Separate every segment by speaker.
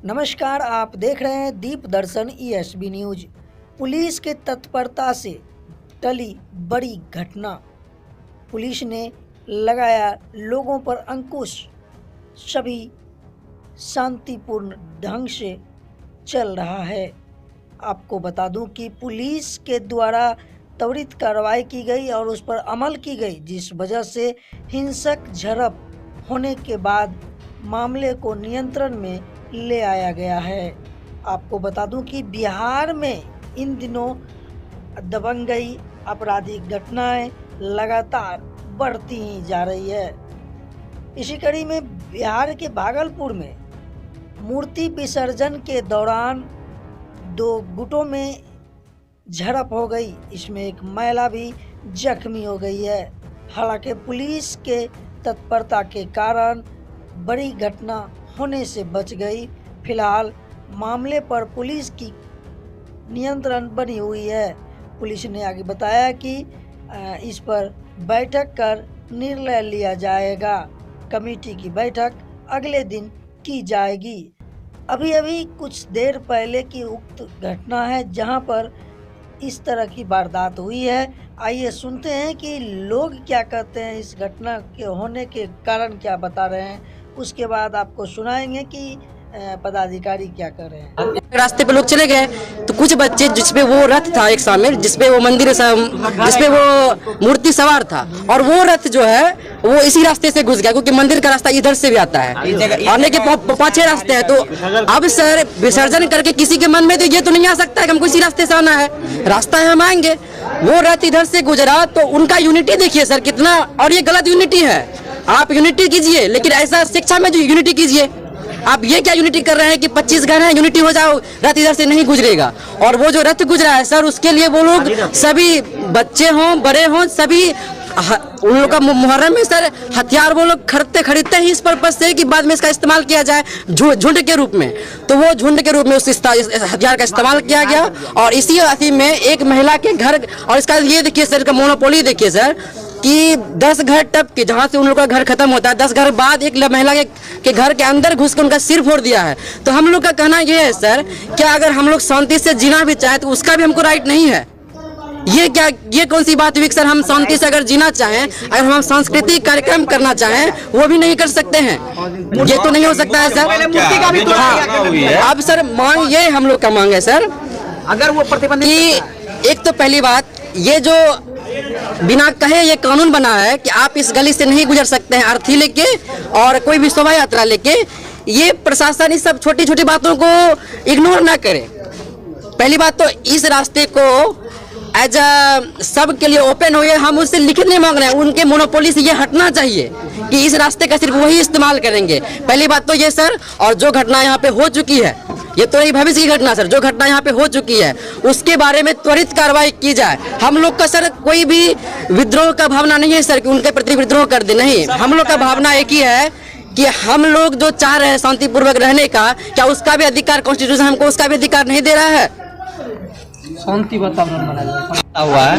Speaker 1: नमस्कार, आप देख रहे हैं दीप दर्शन ESB न्यूज। पुलिस के तत्परता से टली बड़ी घटना। पुलिस ने लगाया लोगों पर अंकुश। सभी शांतिपूर्ण ढंग से चल रहा है। आपको बता दूं कि पुलिस के द्वारा त्वरित कार्रवाई की गई और उस पर अमल की गई, जिस वजह से हिंसक झड़प होने के बाद मामले को नियंत्रण में ले आया गया है। आपको बता दूं कि बिहार में इन दिनों दबंगई आपराधिक घटनाएं लगातार बढ़ती ही जा रही है। इसी कड़ी में बिहार के भागलपुर में मूर्ति विसर्जन के दौरान दो गुटों में झड़प हो गई। इसमें एक महिला भी जख्मी हो गई है। हालांकि पुलिस के तत्परता के कारण बड़ी घटना होने से बच गई। फिलहाल मामले पर पुलिस की नियंत्रण बनी हुई है। पुलिस ने आगे बताया कि इस पर बैठक कर निर्णय लिया जाएगा। कमेटी की बैठक अगले दिन की जाएगी। अभी कुछ देर पहले की उक्त घटना है जहां पर इस तरह की वारदात हुई है। आइए सुनते हैं कि लोग क्या कहते हैं, इस घटना के होने के कारण क्या बता रहे हैं। उसके बाद आपको सुनाएंगे कि पदाधिकारी क्या कर रहे हैं।
Speaker 2: रास्ते पे लोग चले गए तो कुछ बच्चे, जिसपे वो रथ था एक शामिल, जिसपे वो मंदिर, जिसपे वो मूर्ति सवार था, और वो रथ जो है वो इसी रास्ते से घुस गया, क्योंकि मंदिर का रास्ता इधर से भी आता है। आने के 5-6 रास्ते हैं। तो अब सर विसर्जन करके किसी के मन में तो ये तो नहीं आ सकता है कि हमको इसी रास्ते से आना है। रास्ता है, हम आएंगे। वो रथ इधर से गुजरा तो उनका यूनिटी देखिए सर कितना, और ये गलत यूनिटी है। आप यूनिटी कीजिए, लेकिन ऐसा शिक्षा में जो यूनिटी कीजिए। आप ये क्या यूनिटी कर रहे हैं कि 25 घर हैं, यूनिटी हो जाओ, रथ इधर से नहीं गुजरेगा। और वो जो रथ गुजरा है सर, उसके लिए वो लोग सभी बच्चे हों बड़े हों, सभी उन लोग का मुहर्रम में सर हथियार वो लोग खरीदते ही इस पर्पज से कि बाद में इसका इस्तेमाल किया जाए झुंड के रूप में। तो वो झुंड के रूप में उस हथियार का इस्तेमाल किया गया। और इसी अथी में एक महिला के घर, और इसका ये देखिए सर, का मोनोपोली देखिए सर कि 10 घर टप के, जहाँ से उन लोग का घर खत्म होता है, 10 घर बाद एक महिला के घर के अंदर घुस के उनका सिर फोड़ दिया है। तो हम लोग का कहना ये है सर, क्या अगर हम लोग शांति से जीना भी चाहें तो उसका भी हमको राइट नहीं है? ये कौन सी बात हुई सर? हम शांति से अगर जीना चाहें, अगर हम सांस्कृतिक कार्यक्रम करना चाहें, वो भी नहीं कर सकते हैं। ये तो नहीं हो सकता है सर। हाँ, अब सर मांग, ये हम लोग का मांग है सर,
Speaker 3: अगर वो प्रतिबंधित,
Speaker 2: एक तो पहली बात, ये जो बिना कहे ये कानून बना है कि आप इस गली से नहीं गुजर सकते हैं अर्थी लेके और कोई भी शोभा यात्रा लेके। ये प्रशासन इस सब छोटी छोटी बातों को इग्नोर ना करे। पहली बात तो इस रास्ते को एज सब के लिए ओपन हो। हम उससे लिखित नहीं मांग रहे हैं, उनके मोनोपोली से ये हटना चाहिए कि इस रास्ते का सिर्फ वही इस्तेमाल करेंगे। पहली बात तो ये सर। और जो घटना यहाँ पे हो चुकी है, ये तो नहीं भविष्य की घटना सर, जो घटना यहाँ पे हो चुकी है उसके बारे में त्वरित कार्रवाई की जाए। हम लोग का सर कोई भी विद्रोह का भावना नहीं है सर कि उनके प्रति विद्रोह कर दे, नहीं। हम लोग का भावना एक ही है कि हम लोग जो चाह रहे हैं शांतिपूर्वक रहने का, क्या उसका भी अधिकार कॉन्स्टिट्यूशन हमको उसका भी अधिकार नहीं दे रहा है?
Speaker 3: शांति वातावरण बना हुआ है।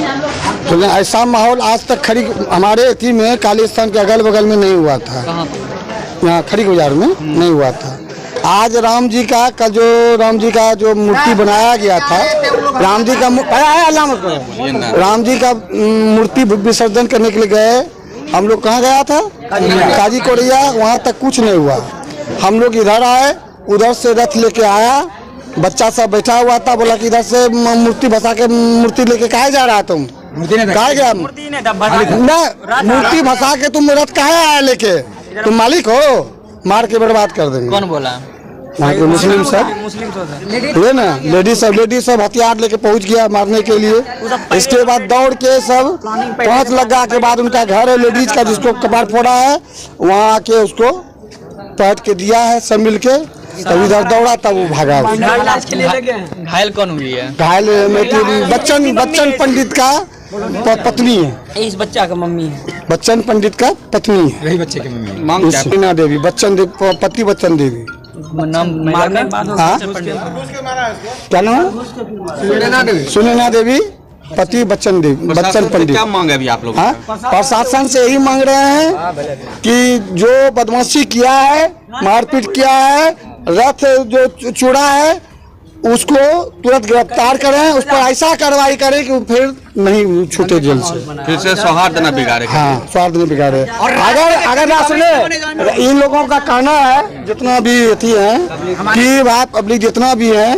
Speaker 4: तो ऐसा माहौल आज तक खड़ी हमारे एथी में काली स्थान के अगल बगल में नहीं हुआ था। यहाँ खड़ी बाजार में नहीं हुआ था। आज राम जी का जो मूर्ति बनाया गया था, राम जी का मूर्ति विसर्जन करने के लिए गए। हम लोग कहाँ गया था? काजी कोड़िया। वहाँ तक कुछ नहीं हुआ। हम लोग इधर आए, उधर से रथ लेके आया, बच्चा सब बैठा हुआ था, बोला कि इधर से मूर्ति बसा के मूर्ति लेके कहाँ जा रहा है तुम? कहाँ गया? मूर्ति भसा के तुम रथ कहाँ आया लेके? तुम मालिक हो? मार के बर्बाद कर देंगे।
Speaker 3: कौन बोला?
Speaker 4: वहाँ के मुस्लिम सब हुए ना, लेडीज सब हथियार लेके पहुंच गया मारने के लिए। इसके बाद दौड़ के सब 5 लगा के बाद उनका घर है लेडीज का, जिसको कपार फोड़ा है, वहाँ आके उसको पैट के दिया है सब मिलके। तब इधर दौड़ा, तब वो भागा।
Speaker 3: घायल कौन हुई है? घायल
Speaker 4: बच्चन पंडित का पत्नी है।
Speaker 3: इस बच्चा का मम्मी है।
Speaker 4: बच्चन पंडित का पत्नी है।
Speaker 3: वही बच्चे की मम्मी
Speaker 4: सुनैना देवी, पति बच्चन देवी।
Speaker 3: नाम
Speaker 4: क्या नाम है? सुनैना देवी, पति बच्चन पंडित।
Speaker 5: क्या मांग है अभी आप लोग?
Speaker 4: प्रशासन से यही मांग रहे हैं कि जो बदमाशी किया है, मारपीट किया है, रथ जो चुरा है उसको तुरंत गिरफ्तार करें, उस पर ऐसा कार्रवाई करें कि वो फिर नहीं छूटे जेल से।
Speaker 5: फिर से सौहार्द न बिगाड़े।
Speaker 4: हाँ, स्वार्थ नहीं बिगाड़े। अगर ना सुने, इन लोगों का कहना है जितना भी अथी है कि भाई पब्लिक जितना भी है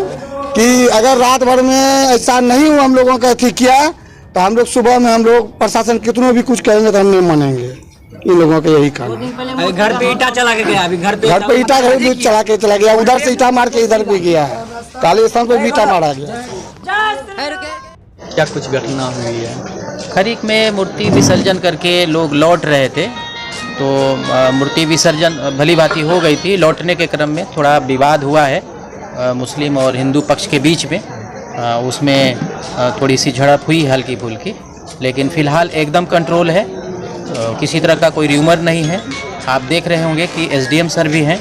Speaker 4: कि अगर रात भर में ऐसा नहीं हुआ हम लोगों का अथी किया तो हम लोग सुबह में हम लोग प्रशासन कितनों भी कुछ करेंगे तो हम नहीं मानेंगे। इन लोगों का यही कहना है।
Speaker 3: घर पे ईटा चला के गया, अभी घर पे
Speaker 4: ईटा भी चला के चला गया, उधर से ईटा मार के इधर भी गया है, काली स्थान पे भी ईटा मारा गया।
Speaker 3: क्या कुछ घटना हुई है?
Speaker 6: खरीक में मूर्ति विसर्जन करके लोग लौट रहे थे, तो मूर्ति विसर्जन भली भांति हो गई थी। लौटने के क्रम में थोड़ा विवाद हुआ है मुस्लिम और हिंदू पक्ष के बीच में, उसमें थोड़ी सी झड़प हुई हल्की फुल्की, लेकिन फ़िलहाल एकदम कंट्रोल है, किसी तरह का कोई र्यूमर नहीं है। आप देख रहे होंगे कि एसडीएम सर भी हैं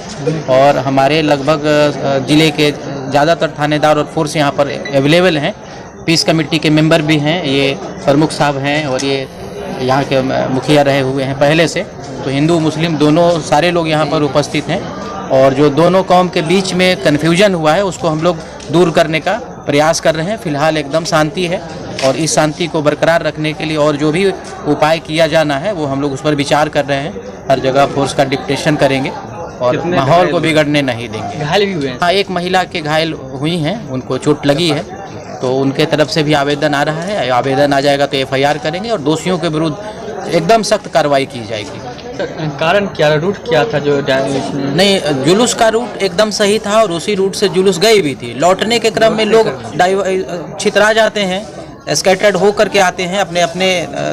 Speaker 6: और हमारे लगभग ज़िले के ज़्यादातर थानेदार और फोर्स यहाँ पर अवेलेबल हैं। पीस कमेटी के मेंबर भी हैं, ये प्रमुख साहब हैं और ये यहाँ के मुखिया रहे हुए हैं पहले से, तो हिंदू मुस्लिम दोनों सारे लोग यहाँ पर उपस्थित हैं। और जो दोनों कौम के बीच में कन्फ्यूजन हुआ है उसको हम लोग दूर करने का प्रयास कर रहे हैं। फ़िलहाल एकदम शांति है और इस शांति को बरकरार रखने के लिए और जो भी उपाय किया जाना है वो हम लोग उस पर विचार कर रहे हैं। हर जगह फोर्स का डिप्टेशन करेंगे और माहौल को बिगड़ने नहीं देंगे।
Speaker 3: घायल भी हुए हैं?
Speaker 6: हाँ, एक महिला के घायल हुई हैं, उनको चोट लगी है, तो उनके तरफ से भी आवेदन आ रहा है। आवेदन आ जाएगा तो एफआईआर करेंगे और दोषियों के विरुद्ध एकदम सख्त कार्रवाई की जाएगी।
Speaker 3: कारण क्या, रूट क्या था जो
Speaker 6: नहीं, जुलूस का रूट एकदम सही था और उसी रूट से जुलूस गई भी थी। लौटने के क्रम में लोग छितरा जाते हैं, स्कैटर्ड हो करके आते हैं, अपने अपने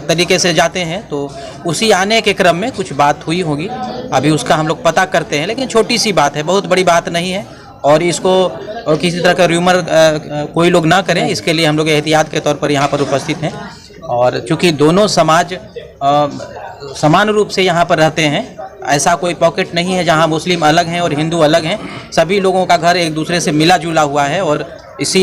Speaker 6: तरीके से जाते हैं, तो उसी आने के क्रम में कुछ बात हुई होगी। अभी उसका हम लोग पता करते हैं, लेकिन छोटी सी बात है, बहुत बड़ी बात नहीं है और इसको किसी तरह का र्यूमर कोई लोग ना करें, इसके लिए हम लोग एहतियात के तौर पर यहाँ पर उपस्थित हैं। और चूँकि दोनों समाज समान रूप से यहाँ पर रहते हैं, ऐसा कोई पॉकेट नहीं है जहाँ मुस्लिम अलग हैं और हिंदू अलग हैं। सभी लोगों का घर एक दूसरे से मिला जुला हुआ है और इसी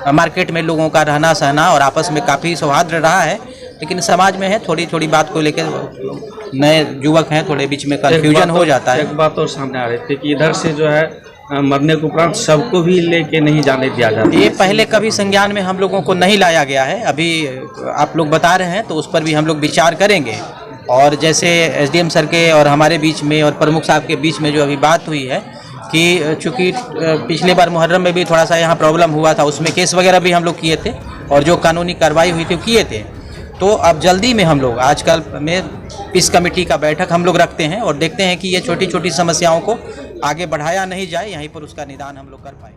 Speaker 6: मार्केट में लोगों का रहना सहना और आपस में काफ़ी सौहार्द रहा है। लेकिन समाज में है थोड़ी थोड़ी बात को लेकर नए युवक हैं, थोड़े बीच में कन्फ्यूजन हो जाता है।
Speaker 5: एक बात और सामने आ रही थी कि इधर से जो है मरने के उपरांत सबको भी लेके नहीं जाने दिया जाता।
Speaker 6: ये पहले कभी संज्ञान में हम लोगों को नहीं लाया गया है, अभी आप लोग बता रहे हैं तो उस पर भी हम लोग विचार करेंगे। और जैसे एसडीएम सर के और हमारे बीच में और प्रमुख साहब के बीच में जो अभी बात हुई है कि चूँकि पिछले बार मुहर्रम में भी थोड़ा सा यहाँ प्रॉब्लम हुआ था, उसमें केस वगैरह भी हम लोग किए थे और जो कानूनी कार्रवाई हुई थी वो किए थे। तो अब जल्दी में हम लोग आजकल में पीस कमेटी का बैठक हम लोग रखते हैं और देखते हैं कि ये छोटी छोटी समस्याओं को आगे बढ़ाया नहीं जाए, यहीं पर उसका निदान हम लोग कर पाएँ।